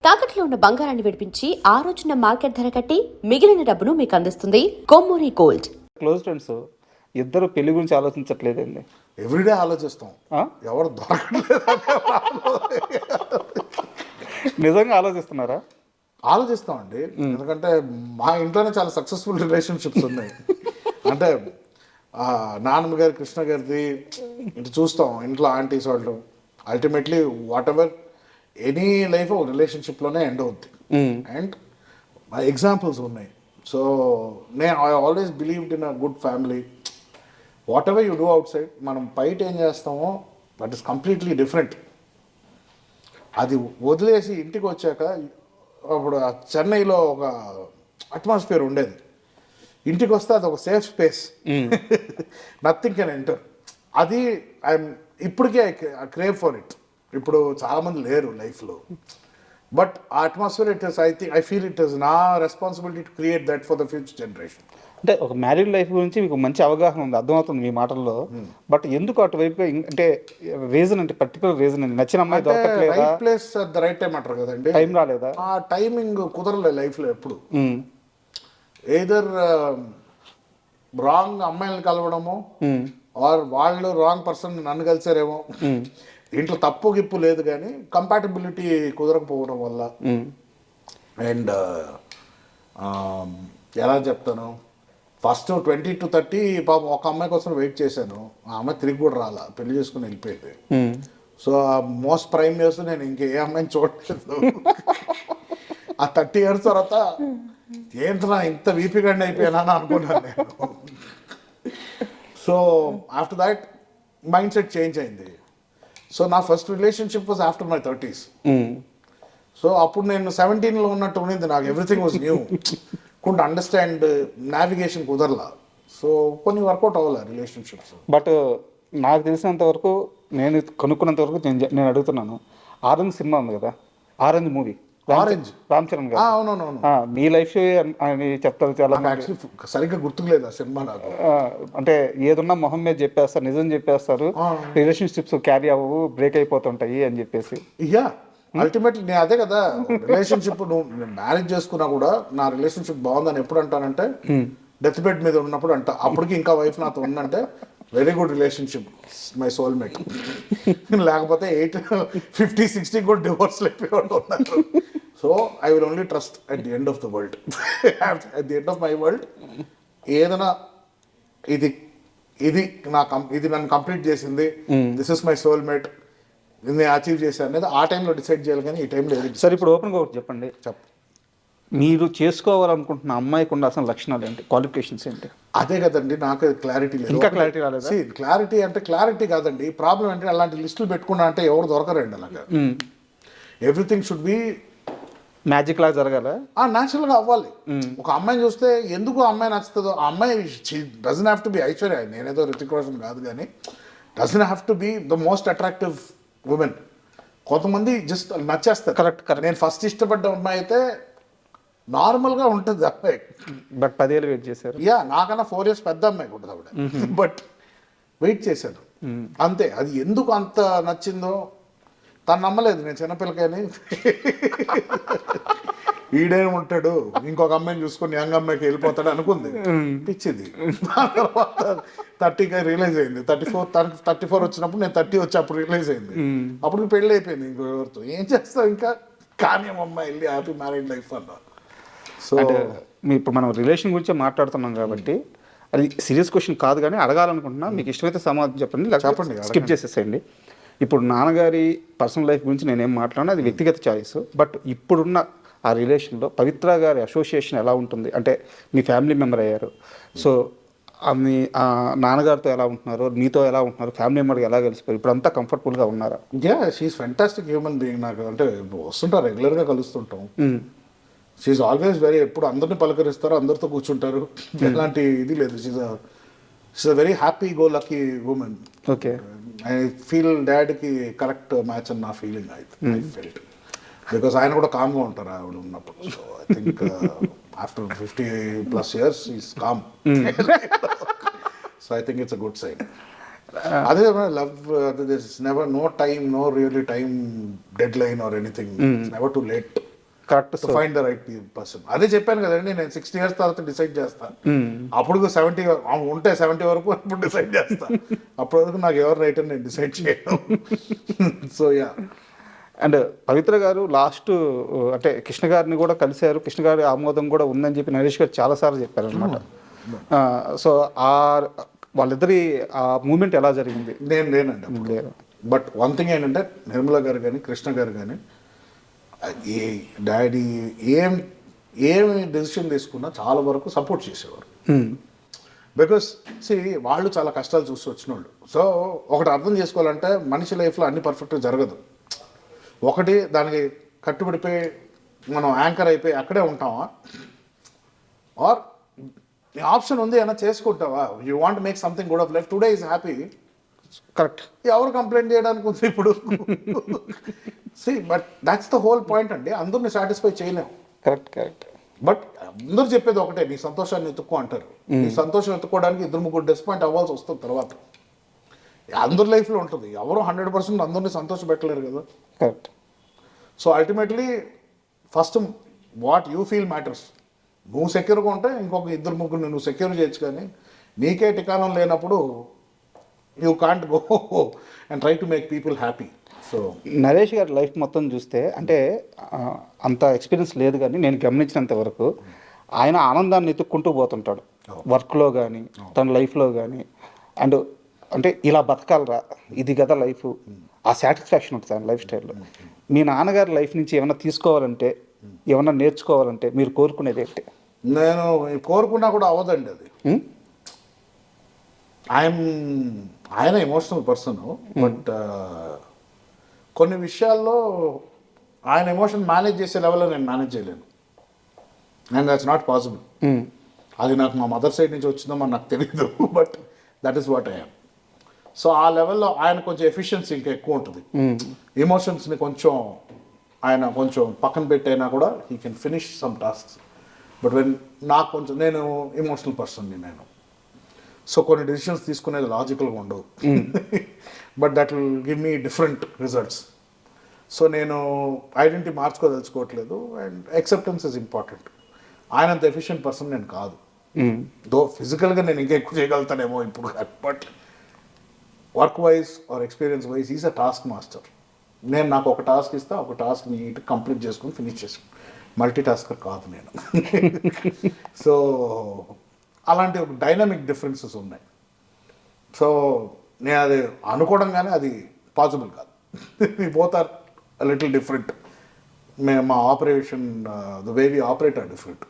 తాకట్లో ఉన్న బంగారాన్ని విడిపించి ఆ రోజున మార్కెట్ ధర కట్టి మిగిలిన డబ్బును మీకు అందిస్తుంది కొమ్మూరి గోల్డ్. క్లోజ్ ఫ్రెండ్స్ ఇద్దరు పెళ్లి గురించి ఆలోచించట్లేదండి. ఎవ్రీడే ఆలోచిస్తాం, ఎవరు దొరకట్లేదు. నిజంగా ఆలోచిస్తున్నారా? ఆలోచిస్తామండి, ఎందుకంటే మా ఇంట్లోనే చాలా సక్సెస్ఫుల్ రిలేషన్షిప్స్ ఉన్నాయి. అంటే నాన్నమ్మ గారి, కృష్ణ గారిది ఇటు చూస్తాం, ఇంట్లో ఆంటీస్ వాళ్ళు. Ultimately what ever any life ఒక రిలేషన్షిప్లోనే ఎండ్ అవుద్ది. అండ్ ఎగ్జాంపుల్స్ ఉన్నాయి. So I always believed in a good family. What ever you do out side, మనం బయట ఏం చేస్తామో దట్ ఈస్ కంప్లీట్లీ డిఫరెంట్. అది వదిలేసి ఇంటికి వచ్చాక, అప్పుడు చెన్నైలో ఒక అట్మాస్ఫియర్ ఉండేది. ఇంటికి వస్తే అది ఒక safe space, nothing can enter. అది ఇప్పటికే ఐ క్రేవ్ ఫర్ ఇట్. ఇప్పుడు చాలామంది లేరు లైఫ్లో, బట్ ఆ atmosphere it is, I feel it is నా responsibility to create that for the future generation. అంటే ఒక మ్యారీడ్ లైఫ్ గురించి మీకు మంచి అవగాహన ఉంది, అర్థమవుతుంది మీ మాటల్లో. బట్ ఎందుకు అటువైపుగా, అంటే రీజన్, అంటే పర్టికులర్ రీజన్ అండి? నచ్చిన అమ్మాయి దొరకట్లేదా? Right place at the right time అంటారు కదండి. టైం రాలేదా? ఆ టైమింగ్ కుదరలేదు లైఫ్లో ఎప్పుడు. ఎయిదర్ రాంగ్ అమ్మాయిలను కలవడము, ఆర్ వాళ్ళు రాంగ్ పర్సన్ నన్ను కలిసారేమో. ఇంట్లో తప్పు గిప్పు లేదు, కానీ కంపాటబిలిటీ కుదరకపోవడం వల్ల. అండ్ ఎలా చెప్తాను, ఫస్ట్ 20 to 30 పాపం ఒక అమ్మాయి కోసం వెయిట్ చేశాను. ఆ అమ్మాయి తిరిగి కూడా రాలా, పెళ్లి చేసుకుని వెళ్ళిపోయింది. సో ఆ మోస్ట్ ప్రైమ్ ఇయర్స్ నేను ఇంకే అమ్మాయిని చూడలేదు. ఆ 30 years తర్వాత ఏంటన్నా ఇంత వీపీగండి అయిపోయానా అని అనుకున్నాను నేను. So after that mind set change అయింది. సో నా first relationship was after my 30s. So అప్పుడు నేను 17లో ఉన్నట్టు ఉన్నది, నాకు everything was new. Couldn't understand, navigation కుదరలా. సో కొన్ని వర్కౌట్ అవ్వాలి రిలేషన్షిప్స్. బట్ నాకు తెలిసినంత వరకు, నేను కనుక్కున్నంత వరకు నేను అడుగుతున్నాను, ఆరెంజ్ సినిమా ఉంది కదా, orange movie, orange Ram Charan గారు. అవునవును, మీ లైఫ్ అని చెప్తారు చాలా. యాక్చువల్లీ సరిగ్గా గుర్తులేదు ఆ సినిమా నాకు. అంటే ఏదున్నా మొహం మీద చెప్పేస్తారు, నిజం చెప్పేస్తారు, రిలేషన్షిప్స్ క్యారీ అవ్వవు, బ్రేక్ అయిపోతుంటాయి అని చెప్పేసి. యా, అల్టిమేట్లీ నేను అదే కదా, రిలేషన్షిప్ నేను మ్యారేజ్ చేసుకున్నా కూడా నా రిలేషన్షిప్ బాగుందని ఎప్పుడు అంటానంటే, డెత్ బెడ్ మీద ఉన్నప్పుడు అంట. అప్పటికి ఇంకా వైఫ్ నాతో ఉందంటే very good relationship, my soulmate. లేకపోతే 50-60 కూడా డివోర్స్ అయిపోయి ఉన్నారు. So I will only trust at the end of the world. At the end of my world ఏదైనా ఇది నన్ను కంప్లీట్ చేసింది, దిస్ ఇస్ మై సోల్మేట్, నేను అచీవ్ చేశాను అనేది ఆ టైంలో డిసైడ్ చేయాలి, కానీ ఈ టైంలో ఏది. సరే, ఇప్పుడు ఓపెన్గా ఒకటి చెప్పండి. మీరు చేసుకోవాలనుకుంటున్న అమ్మాయికి ఉండాల్సిన లక్షణాలు ఏంటి, క్వాలిఫికేషన్స్ ఏంటి? అదే కదండి, నాకు క్లారిటీ లేదు. ఇంకా క్లారిటీ రాలేదు. క్లారిటీ అంటే క్లారిటీ కాదండి, ప్రాబ్లం అంటే అలాంటి లిస్టులు పెట్టుకున్నా అంటే ఎవరు దొరకరండి అలాగా. ఎవ్రీథింగ్ షుడ్ బి మ్యాజిక్ లాగా జరగాల, న్యాచురల్గా అవ్వాలి. ఒక అమ్మాయిని చూస్తే ఎందుకు అమ్మాయి నచ్చుతుందో, ఆ అమ్మాయి doesn't have to be Aishwarya, నేనేదో రితిక్ రోషన్ కాదు, కానీ doesn't have to be the most attractive women. కొంతమంది జస్ట్ నచ్చేస్తారు. కరెక్ట్. నేను ఫస్ట్ ఇష్టపడ్డ అమ్మాయి అయితే నార్మల్గా ఉంటుంది అమ్మాయి, బట్ 10 ఏళ్ళు వెయిట్ చేశారు. యా, నాకన్నా 4 years పెద్ద అమ్మాయి ఉంటుంది ఆవిడ, బట్ వెయిట్ చేశాను అంతే. అది ఎందుకు అంత నచ్చిందో తను నమ్మలేదు, నేను చిన్నపిల్లకని ఈడేం ఉంటాడు ఇంకొక అమ్మాయిని చూసుకొని యంగ్ అమ్మాయికి వెళ్ళిపోతాడు అనుకుంది, పిచ్చింది. తర్వాత 30కి రియలైజ్ అయింది. 34 వచ్చినప్పుడు నేను 30 వచ్చి అప్పుడు రియలైజ్ అయింది. అప్పుడు పెళ్ళి అయిపోయింది ఇంకొకరితో. ఏం చేస్తావు ఇంకా, కానీ అమ్మాయి వెళ్ళి హ్యాపీ మ్యారీడ్ లైఫ్ అన్నా. సో ఇప్పుడు మనం రిలేషన్ గురించి మాట్లాడుతున్నాం కాబట్టి అది సీరియస్ క్వశ్చన్ కాదు, కానీ అడగాలనుకుంటున్నా. మీకు ఇష్టమైతే సమాధానం చెప్పండి, స్కిప్ చేసేసేయండి. ఇప్పుడు నాన్నగారి పర్సనల్ లైఫ్ గురించి నేనేం మాట్లాడినా అది వ్యక్తిగత చాయిస్. బట్ ఇప్పుడున్న ఆ రిలేషన్లో పవిత్ర గారి అసోసియేషన్ ఎలా ఉంటుంది? అంటే మీ ఫ్యామిలీ మెంబర్ అయ్యారు, సో మీ నాన్నగారితో ఎలా ఉంటున్నారు, మీతో ఎలా ఉంటున్నారు, ఫ్యామిలీ మెంబర్కి ఎలా కలిసిపోయారు, ఇప్పుడు అంతా కంఫర్టబుల్గా ఉన్నారా? She's fantastic human being. నాకు అంటే వస్తుంటారు, రెగ్యులర్గా కలుస్తుంటాం. షీఈస్ ఆల్వేస్ వెరీ, ఎప్పుడు అందరిని పలకరిస్తారు, అందరితో కూర్చుంటారు, ఎలాంటి ఇది లేదు. She is a very happy go lucky woman. Okay, I feel డాడ్కి కరెక్ట్ మ్యాచ్ అని నా ఫీలింగ్. ఐ ఫెల్ట్ బికాస్ ఆయన కూడా కామ్గా ఉంటారు ఆవిడ ఉన్నప్పుడు. So I think after 50+ years is calm. So I think it's a good sign. అదే love, this never, no time, no really time deadline or anything, never too late. Correct to find the right person. అదే చెప్పాను కదండి, నేను 60 years తర్వాత decide చేస్తాను. అప్పుడు 70 ఉంటే 70 వరకు అప్పుడు డిసైడ్ చేస్తా. అప్పటి వరకు నాకు ఎవరు రైట్ అని నేను డిసైడ్ చేయను. So yeah. అండ్ పవిత్ర గారు లాస్ట్ అంటే కృష్ణ గారిని కూడా కలిశారు, కృష్ణ గారి ఆమోదం కూడా ఉందని చెప్పి నరేష్ గారు చాలాసార్లు చెప్పారు అనమాట. సో ఆ వాళ్ళిద్దరి ఆ మూమెంట్ ఎలా జరిగింది? నేను లేనండి. బట్ వన్ థింగ్ ఏంటంటే నిర్మల గారు కానీ కృష్ణ గారు కానీ ఏ డాడీ ఏమి డెసిషన్ తీసుకున్నా చాలా వరకు సపోర్ట్ చేసేవారు. బికాస్ వాళ్ళు చాలా కష్టాలు చూసి వచ్చిన వాళ్ళు. సో ఒకటి అర్థం చేసుకోవాలంటే మనిషి లైఫ్లో అన్ని పర్ఫెక్ట్గా జరగదు. ఒకటి దానికి కట్టుబడిపోయి మనం యాంకర్ అయిపోయి అక్కడే ఉంటామా, ఆర్ ఆప్షన్ ఉంది ఏమైనా చేసుకుంటావా, you want make something good of life, today is happy. Correct. ఎవరు కంప్లైంట్ చేయడానికి ఉంది ఇప్పుడు? But that's the whole point అండి. అందరిని సాటిస్ఫై చేయలేము. కరెక్ట్. బట్ అందరూ చెప్పేది ఒకటే, నీ సంతోషాన్ని ఎత్తుక్కో అంటారు. నీ సంతోషం ఎత్తుకోవడానికి 2-3 డిసప్పాయింట్ అవ్వాల్సి వస్తుంది తర్వాత. అందరి లైఫ్లో ఉంటుంది. ఎవరు 100% అందరినీ సంతోష పెట్టలేరు కదా. Correct. So ultimately first what you feel matters. నువ్వు సెక్యూర్గా ఉంటే ఇంకొక 2-3 నువ్వు సెక్యూర్ చేయొచ్చు, కానీ నీకే టికాణం లేనప్పుడు you can't go and try to make people happy. So Naresh గారి లైఫ్ మొత్తం చూస్తే అంటే అంత ఎక్స్పీరియన్స్ లేదు, కానీ నేను గమనించినంత వరకు ఆయన ఆనందాన్ని ఎత్తుక్కుంటూ పోతుంటాడు వర్క్లో కానీ తన లైఫ్లో కానీ. అండ్ అంటే ఇలా బతకాలరా, ఇది కదా లైఫ్, ఆ సాటిస్ఫాక్షన్ ఉంటుంది ఆయన లైఫ్ స్టైల్లో. మీ నాన్నగారి లైఫ్ నుంచి ఏమైనా తీసుకోవాలంటే, ఏమైనా నేర్చుకోవాలంటే మీరు కోరుకునేది ఏంటి? నేను కోరుకున్నా కూడా అవ్వదండి అది. ఆయన ఎమోషనల్ పర్సన్, బట్ కొన్ని విషయాల్లో ఆయన ఎమోషన్ మేనేజ్ చేసే లెవెల్లో నేను మేనేజ్ చేయలేను. And that's not possible. అది నాకు మా మదర్ సైడ్ నుంచి వచ్చిందో మరి నాకు తెలియదు, but that is what I'm. So ఆ లెవెల్లో ఆయన కొంచెం ఎఫిషియన్సీ ఇంకా ఎక్కువ ఉంటుంది. ఎమోషన్స్ని ఆయన కొంచెం పక్కన పెట్టైనా కూడా he can finish some tasks. But నాకు కొంచెం నేను ఎమోషనల్ పర్సన్ని నేను. సో కొన్ని డెసిషన్స్ తీసుకునేది లాజికల్గా ఉండవు, but that will give me different results. So నేను ఐడెంటిటీ మార్చుకోదలుచుకోవట్లేదు, అండ్ యాక్సెప్టెన్స్ ఇస్ ఇంపార్టెంట్. ఆయనంత ఎఫిషియెంట్ పర్సన్ నేను కాదు. దో ఫిజికల్గా నేను ఇంకా ఎక్కువ చేయగలుగుతానేమో ఇప్పుడు, but work wise or experience wise is a task master. నాకు ఒక టాస్క్ ఇస్తా, ఒక టాస్క్ నీట్ కంప్లీట్ చేసుకొని ఫినిష్ చేసుకుని, మల్టీ టాస్కర్ కాదు నేను. సో అలాంటి ఒక డైనమిక్ డిఫరెన్సెస్ ఉన్నాయి. సో నేను అది అనుకోవడంగానే అది పాసిబుల్ కాదు. Both are little different. మా operation the way we operate are different.